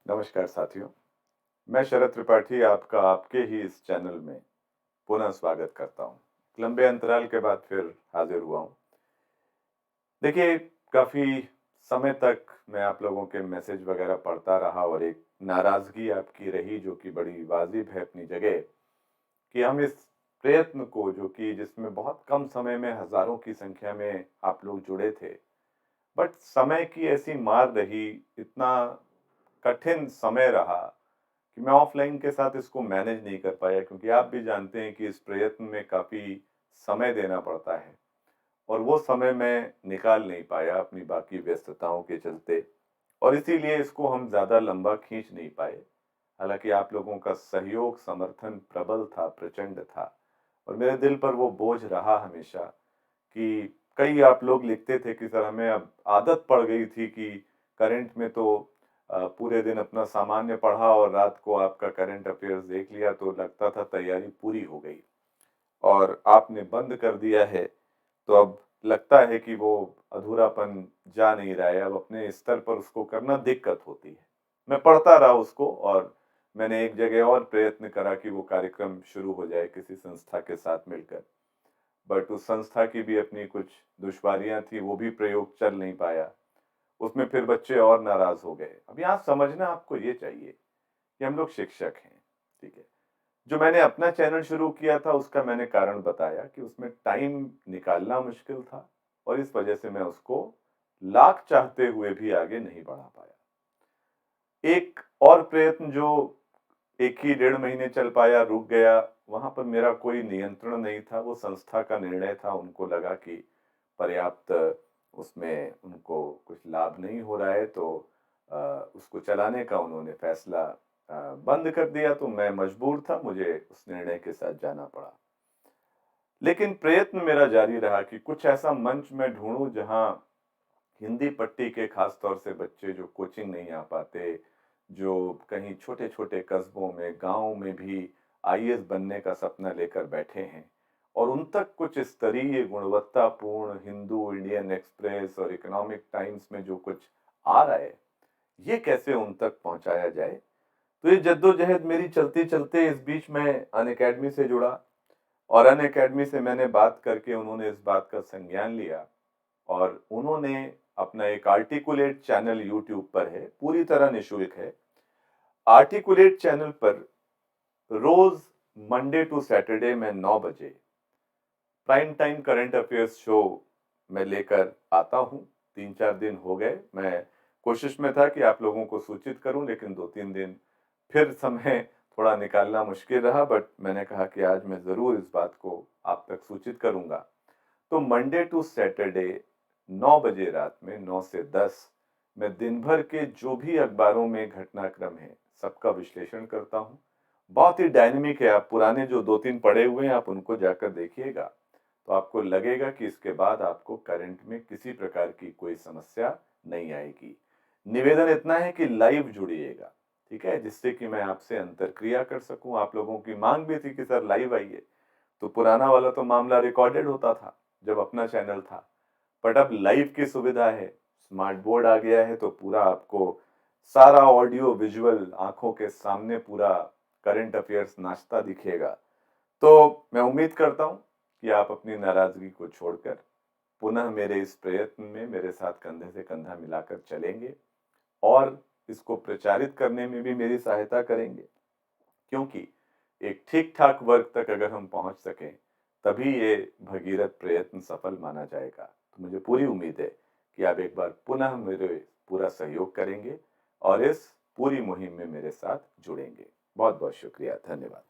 नमस्कार साथियों, मैं शरद त्रिपाठी आपका आपके ही इस चैनल में पुनः स्वागत करता हूँ। लंबे अंतराल के बाद फिर हाजिर हुआ हूँ। देखिए, काफ़ी समय तक मैं आप लोगों के मैसेज वगैरह पढ़ता रहा और एक नाराज़गी आपकी रही जो कि बड़ी वाजिब है अपनी जगह, कि हम इस प्रयत्न को जो कि जिसमें बहुत कम समय में हज़ारों की संख्या में आप लोग जुड़े थे, बट समय की ऐसी मार रही, इतना कठिन समय रहा कि मैं ऑफ़लाइन के साथ इसको मैनेज नहीं कर पाया, क्योंकि आप भी जानते हैं कि इस प्रयत्न में काफ़ी समय देना पड़ता है और वो समय मैं निकाल नहीं पाया अपनी बाकी व्यस्तताओं के चलते और इसीलिए इसको हम ज़्यादा लंबा खींच नहीं पाए। हालाँकि आप लोगों का सहयोग, समर्थन प्रबल था, प्रचंड था और मेरे दिल पर वो बोझ रहा हमेशा कि कई आप लोग लिखते थे कि सर हमें अब आदत पड़ गई थी कि करंट में तो पूरे दिन अपना सामान्य पढ़ा और रात को आपका करंट अफेयर्स देख लिया तो लगता था तैयारी पूरी हो गई और आपने बंद कर दिया है तो अब लगता है कि वो अधूरापन जा नहीं रहा है, अब अपने स्तर पर उसको करना दिक्कत होती है। मैं पढ़ता रहा उसको और मैंने एक जगह और प्रयत्न करा कि वो कार्यक्रम शुरू हो जाए किसी संस्था के साथ मिलकर। बट उस संस्था की भी अपनी कुछ दुश्वारियाँ थी, वो भी प्रयोग चल नहीं पाया। उसमें फिर बच्चे और नाराज़ हो गए। अब यहाँ समझना आपको ये चाहिए कि हम लोग शिक्षक हैं, ठीक है? जो मैंने अपना चैनल शुरू किया था, उसका मैंने कारण बताया कि उसमें टाइम निकालना मुश्किल था और इस वजह से मैं उसको लाख चाहते हुए भी आगे नहीं बढ़ा पाया। एक और प्रयत्न जो 1 ही डेढ़ महीने चल पाया, रुक गया, वहाँ पर मेरा कोई नियंत्रण नहीं था, वो संस्था का निर्णय था, उनको लगा कि पर्याप्त उसमें उनको कुछ लाभ नहीं हो रहा है तो अ, उसको चलाने का उन्होंने फैसला बंद कर दिया, तो मैं मजबूर था, मुझे उस निर्णय के साथ जाना पड़ा। लेकिन प्रयत्न मेरा जारी रहा कि कुछ ऐसा मंच मैं ढूँढूँ जहाँ हिंदी पट्टी के खास तौर से बच्चे जो कोचिंग नहीं आ पाते, जो कहीं छोटे-छोटे कस्बों में, गाँव में भी आईएएस बनने का सपना लेकर बैठे हैं और उन तक कुछ स्तरीय गुणवत्तापूर्ण हिंदू, इंडियन एक्सप्रेस और इकोनॉमिक टाइम्स में जो कुछ आ रहा है, ये कैसे उन तक पहुँचाया जाए? तो ये जद्दोजहद मेरी चलते-चलते इस बीच मैं अनअकैडमी से जुड़ा और अनअकैडमी से मैंने बात करके उन्होंने इस बात का संज्ञान लिया और उन्होंने अपना एक आर्टिकुलेट चैनल यूट्यूब पर है, पूरी तरह निःशुल्क है। आर्टिकुलेट चैनल पर रोज़ मंडे टू सैटरडे मैं 9 बजे prime time current affairs show मैं लेकर आता हूँ। 3-4 दिन हो गए, मैं कोशिश में था कि आप लोगों को सूचित करूँ, लेकिन 2-3 दिन फिर समय थोड़ा निकालना मुश्किल रहा, बट मैंने कहा कि आज मैं ज़रूर इस बात को आप तक सूचित करूँगा। तो मंडे टू सैटरडे 9 बजे रात में 9 से 10 मैं दिन भर के जो भी अखबारों में घटनाक्रम है, सबका विश्लेषण करता हूँ। बहुत ही डायनामिक है, आप पुराने जो 2-3 पढ़े हुए हैं, आप उनको जाकर देखिएगा, तो आपको लगेगा कि इसके बाद आपको करंट में किसी प्रकार की कोई समस्या नहीं आएगी। निवेदन इतना है कि लाइव जुड़िएगा, ठीक है? जिससे कि मैं आपसे अंतर्क्रिया कर सकूँ। आप लोगों की माँग भी थी कि सर लाइव आइए, तो पुराना वाला तो मामला रिकॉर्डेड होता था, जब अपना चैनल था। बट अब लाइव की सुविधा है, स्मार्ट बोर्ड आ गया है तो पूरा आपको सारा ऑडियो विजुअल आँखों के सामने पूरा करंट अफेयर्स नाचता दिखेगा। तो मैं उम्मीद करता हूँ कि आप अपनी नाराज़गी को छोड़कर पुनः मेरे इस प्रयत्न में मेरे साथ कंधे से कंधा मिलाकर चलेंगे और इसको प्रचारित करने में भी मेरी सहायता करेंगे। क्योंकि एक ठीक-ठाक वर्ग तक अगर हम पहुँच सकें, तभी ये भगीरथ प्रयत्न सफल माना जाएगा। तो मुझे पूरी उम्मीद है कि आप एक बार पुनः मेरे पूरा सहयोग करेंगे और इस पूरी मुहिम में मेरे साथ जुड़ेंगे। बहुत-बहुत शुक्रिया। धन्यवाद।